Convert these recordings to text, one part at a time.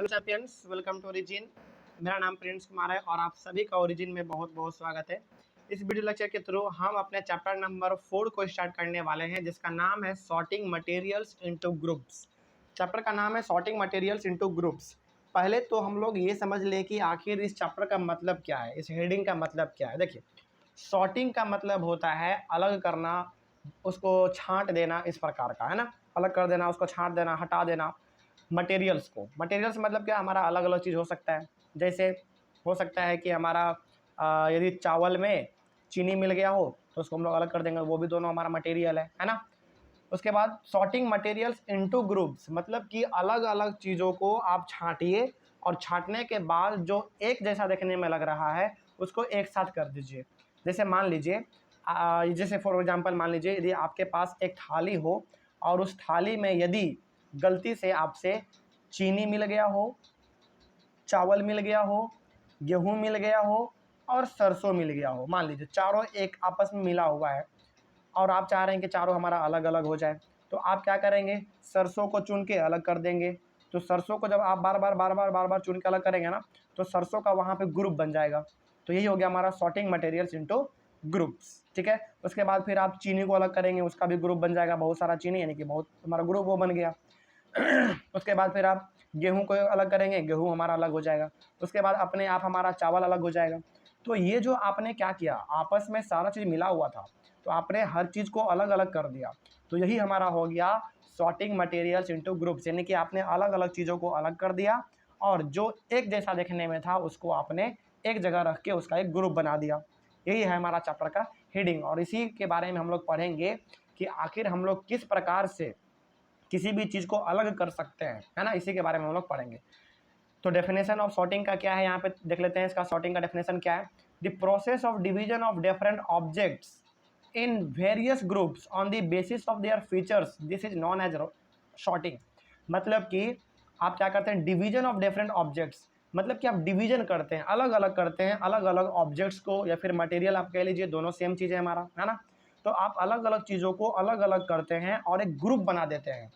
Hello champions, welcome to Origin. मेरा नाम Prince Kumar है और आप सभी का ओरिजिन में बहुत बहुत स्वागत है। इस वीडियो लेक्चर के थ्रू हम अपने चैप्टर नंबर 4 को स्टार्ट करने वाले हैं, जिसका नाम है sorting materials into groups. Chapter का नाम है सॉर्टिंग मटेरियल्स इनटू ग्रुप्स। पहले तो हम लोग ये समझ लें कि आखिर इस चैप्टर का मतलब क्या है, इस हेडिंग का मतलब क्या है। देखिए, सॉर्टिंग का मतलब होता है अलग करना, उसको छांट देना, इस प्रकार का है ना। अलग कर देना, उसको छांट देना, हटा देना मटेरियल्स को। मटेरियल्स मतलब क्या, हमारा अलग अलग चीज़ हो सकता है। जैसे हो सकता है कि हमारा यदि चावल में चीनी मिल गया हो तो उसको हम लोग अलग कर देंगे, वो भी दोनों हमारा मटेरियल है ना। उसके बाद सॉर्टिंग मटेरियल्स इनटू ग्रुप्स, मतलब कि अलग अलग चीज़ों को आप छांटिए और छांटने के बाद जो एक जैसा देखने में लग रहा है उसको एक साथ कर दीजिए। जैसे मान लीजिए जैसे फॉर एग्जांपल मान लीजिए यदि आपके पास एक थाली हो और उस थाली में यदि गलती से आपसे चीनी मिल गया हो, चावल मिल गया हो, गेहूँ मिल गया हो और सरसों मिल गया हो, मान लीजिए चारों एक आपस में मिला हुआ है और आप चाह रहे हैं कि चारों हमारा अलग अलग हो जाए, तो आप क्या करेंगे, सरसों को चुन के अलग कर देंगे। तो सरसों को जब आप बार बार चुन के अलग करेंगे ना, तो सरसों का वहाँ पे ग्रुप बन जाएगा। तो यही हो गया हमारा सॉर्टिंग मटेरियल्स इनटू ग्रुप्स, ठीक है। उसके बाद फिर आप चीनी को अलग करेंगे, उसका भी ग्रुप बन जाएगा, बहुत सारा चीनी यानी कि बहुत हमारा ग्रुप वो बन गया। उसके बाद फिर आप गेहूं को अलग करेंगे, गेहूं हमारा अलग हो जाएगा। उसके बाद अपने आप हमारा चावल अलग हो जाएगा। तो ये जो आपने क्या किया, आपस में सारा चीज़ मिला हुआ था तो आपने हर चीज़ को अलग अलग कर दिया। तो यही हमारा हो गया सॉर्टिंग मटेरियल्स इनटू ग्रुप्स, यानी कि आपने अलग अलग चीज़ों को अलग कर दिया और जो एक जैसा देखने में था उसको आपने एक जगह रख के उसका एक ग्रुप बना दिया। यही है हमारा चैप्टर का हेडिंग और इसी के बारे में हम लोग पढ़ेंगे कि आखिर हम लोग किस प्रकार से किसी भी चीज़ को अलग कर सकते हैं, है ना। इसी के बारे में हम लोग पढ़ेंगे। तो डेफिनेशन ऑफ सॉर्टिंग का क्या है, यहाँ पे देख लेते हैं। इसका सॉर्टिंग का डेफिनेशन क्या है। The process of division of different objects in various groups on the basis of their features, this is known as sorting. मतलब कि आप क्या करते हैं, डिवीजन ऑफ डिफरेंट ऑब्जेक्ट्स, मतलब कि आप डिवीजन करते हैं, अलग अलग करते हैं अलग अलग ऑब्जेक्ट्स को, या फिर मटेरियल आप कह लीजिए, दोनों सेम चीज़ है हमारा, है ना। तो आप अलग अलग चीज़ों को अलग अलग करते हैं और एक ग्रुप बना देते हैं।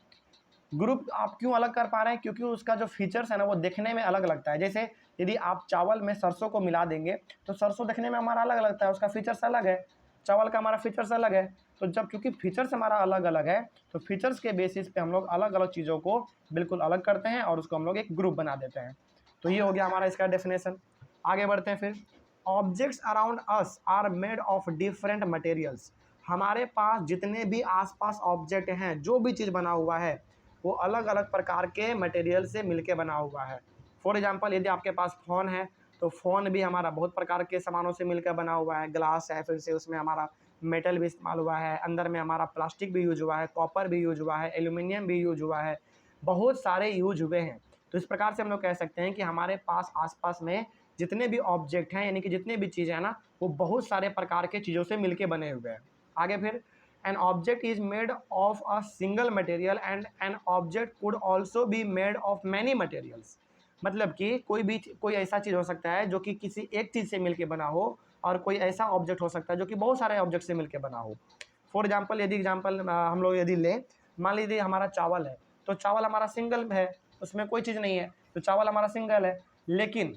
ग्रुप आप क्यों अलग कर पा रहे हैं, क्योंकि उसका जो फीचर्स है ना वो देखने में अलग लगता है। जैसे यदि आप चावल में सरसों को मिला देंगे तो सरसों देखने में हमारा अलग लगता है, उसका फीचर्स अलग है, चावल का हमारा फीचर्स अलग है। तो जब क्योंकि फीचर्स हमारा अलग अलग है तो फीचर्स के बेसिस पे हम लोग अलग अलग चीज़ों को बिल्कुल अलग करते हैं और उसको हम लोग एक ग्रुप बना देते हैं। तो ये हो गया हमारा इसका डेफिनेशन। आगे बढ़ते हैं फिर। Objects around us are made of different materials, हमारे पास जितने भी आसपास ऑब्जेक्ट हैं, जो भी चीज़ बना हुआ है वो अलग अलग प्रकार के मटेरियल से मिलके बना हुआ है। फॉर एग्जांपल यदि आपके पास फ़ोन है तो फ़ोन भी हमारा बहुत प्रकार के सामानों से मिलकर बना हुआ है। ग्लास है, फिर से उसमें हमारा मेटल भी इस्तेमाल हुआ है, अंदर में हमारा प्लास्टिक भी यूज हुआ है, कॉपर भी यूज हुआ है, एल्यूमिनियम भी यूज हुआ है, बहुत सारे यूज हुए हैं। तो इस प्रकार से हम लोग कह सकते हैं कि हमारे पास आसपास में जितने भी ऑब्जेक्ट हैं, यानी कि जितने भी चीज़ें हैं ना, वो बहुत सारे प्रकार के चीज़ों से मिलके बने हुए हैं। आगे फिर, an object is made of a single material and an object could also be made of many materials, मतलब कि कोई ऐसा चीज़ हो सकता है जो कि किसी एक चीज़ से मिलके बना हो और कोई ऐसा ऑब्जेक्ट हो सकता है जो कि बहुत सारे ऑब्जेक्ट से मिलके बना हो। फॉर एग्जांपल यदि हम लोग यदि लें, मान लीजिए हमारा चावल है तो चावल हमारा सिंगल है, उसमें कोई चीज़ नहीं है, तो चावल हमारा सिंगल है। लेकिन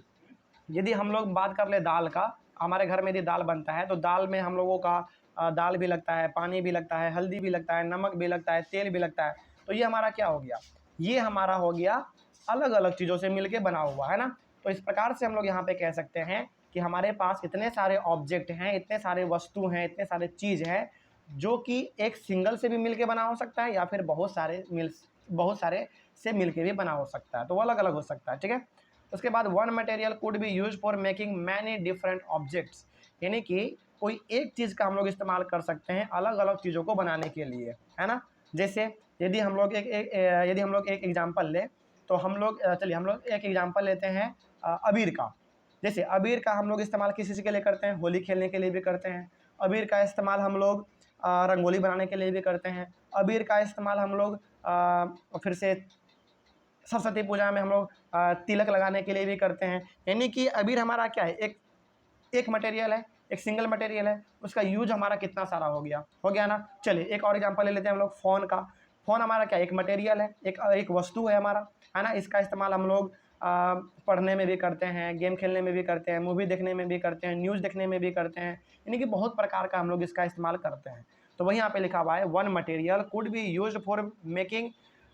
यदि हम लोग बात कर ले दाल का, हमारे घर में यदि दाल बनता है तो दाल में हम लोगों का दाल भी लगता है, पानी भी लगता है, हल्दी भी लगता है, नमक भी लगता है, तेल भी लगता है। तो ये हमारा क्या हो गया, ये हमारा हो गया अलग अलग चीज़ों से मिलके बना हुआ, है ना। तो इस प्रकार से हम लोग यहाँ पे कह सकते हैं कि हमारे पास इतने सारे ऑब्जेक्ट हैं, इतने सारे वस्तु हैं, इतने सारे चीज़ हैं जो कि एक सिंगल से भी मिलके बना हो सकता है या फिर बहुत सारे से मिलके भी बना हो सकता है, तो वो अलग अलग हो सकता है, ठीक है। उसके बाद one material could be use for making many different objects, यानी कि कोई एक चीज़ का हम लोग इस्तेमाल कर सकते हैं अलग अलग चीज़ों को बनाने के लिए, है ना। जैसे यदि हम लोग एक एग्जांपल लें तो हम लोग चलिए हम लोग एक एग्जांपल लेते हैं अबीर का। जैसे अबीर का हम लोग इस्तेमाल किस चीज़ के लिए करते हैं, होली खेलने के लिए भी करते हैं। अबीर का इस्तेमाल हम लोग रंगोली बनाने के लिए भी करते हैं। अबीर का इस्तेमाल हम लोग फिर से सरस्वती पूजा में हम लोग तिलक लगाने के लिए भी करते हैं। यानी कि अबीर हमारा क्या है, एक मटेरियल है, एक सिंगल मटेरियल है, उसका यूज हमारा कितना सारा हो गया ना। चलिए एक और एग्जांपल ले लेते हैं हम लोग फ़ोन का। फ़ोन हमारा क्या एक मटेरियल है, एक वस्तु है हमारा, है ना। इसका इस्तेमाल हम लोग पढ़ने में भी करते हैं, गेम खेलने में भी करते हैं, मूवी देखने में भी करते हैं, न्यूज़ देखने में भी करते हैं, यानी कि बहुत प्रकार का हम लोग इसका इस्तेमाल करते हैं। तो वही यहाँ पे लिखा हुआ है, one material could be used for making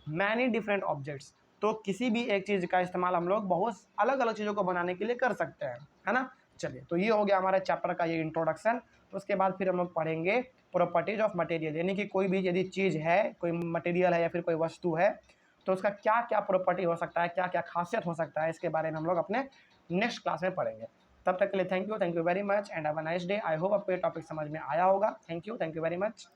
many different objects. तो किसी भी एक चीज़ का इस्तेमाल हम लोग बहुत अलग अलग चीज़ों को बनाने के लिए कर सकते हैं, है ना। चलिए, तो ये हो गया हमारे चैप्टर का ये इंट्रोडक्शन। तो उसके बाद फिर हम लोग पढ़ेंगे प्रॉपर्टीज ऑफ मटेरियल, यानी कि कोई भी यदि चीज़ है, कोई मटेरियल है या फिर कोई वस्तु है, तो उसका क्या क्या प्रॉपर्टी हो सकता है, क्या क्या खासियत हो सकता है, इसके बारे में हम लोग अपने नेक्स्ट क्लास में पढ़ेंगे। तब तक के लिए thank you very much and have a nice day. I hope आपको ये टॉपिक समझ में आया होगा। Thank you very much.